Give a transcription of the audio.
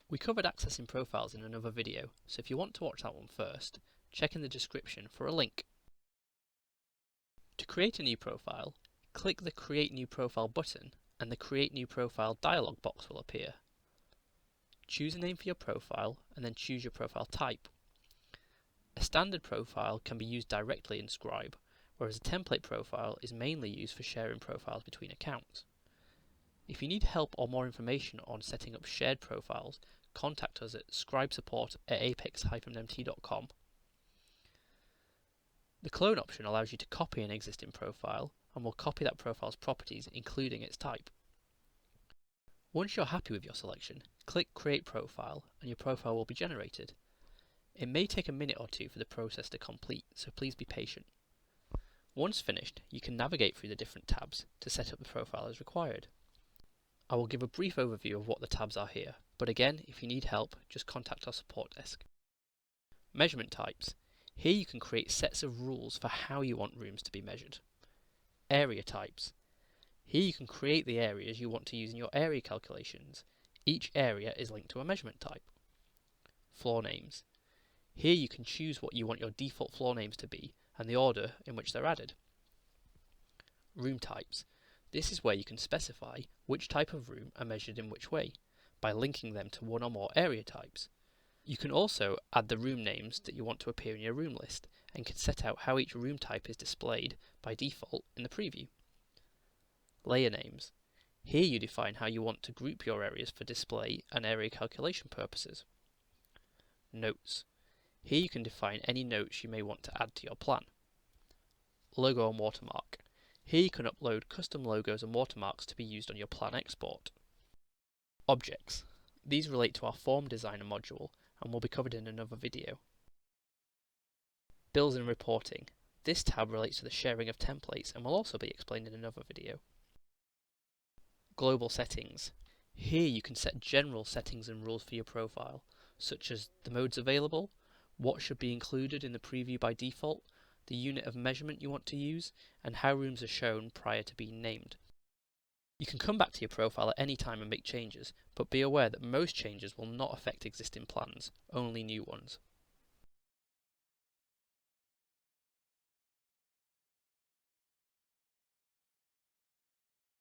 We covered accessing profiles in another video, so if you want to watch that one first, check in the description for a link. To create a new profile, click the Create New Profile button and the Create New Profile dialog box will appear. Choose a name for your profile and then choose your profile type. A standard profile can be used directly in Scribe, whereas a template profile is mainly used for sharing profiles between accounts. If you need help or more information on setting up shared profiles, contact us at scribesupport@apex-mt.com. The clone option allows you to copy an existing profile and will copy that profile's properties, including its type. Once you're happy with your selection, click Create Profile and your profile will be generated. It may take a minute or two for the process to complete, so please be patient. Once finished, you can navigate through the different tabs to set up the profile as required. I will give a brief overview of what the tabs are here, but again, if you need help, just contact our support desk. Measurement types. Here you can create sets of rules for how you want rooms to be measured. Area types. Here you can create the areas you want to use in your area calculations. Each area is linked to a measurement type. Floor names. Here you can choose what you want your default floor names to be and the order in which they're added. Room types. This is where you can specify which type of room are measured in which way, by linking them to one or more area types. You can also add the room names that you want to appear in your room list, and can set out how each room type is displayed by default in the preview. Layer names. Here you define how you want to group your areas for display and area calculation purposes. Notes. Here you can define any notes you may want to add to your plan. Logo and watermark. Here you can upload custom logos and watermarks to be used on your plan export. Objects. These relate to our form designer module and will be covered in another video. Bills and reporting. This tab relates to the sharing of templates and will also be explained in another video. Global settings. Here you can set general settings and rules for your profile, such as the modes available, what should be included in the preview by default, the unit of measurement you want to use, and how rooms are shown prior to being named. You can come back to your profile at any time and make changes, but be aware that most changes will not affect existing plans, only new ones.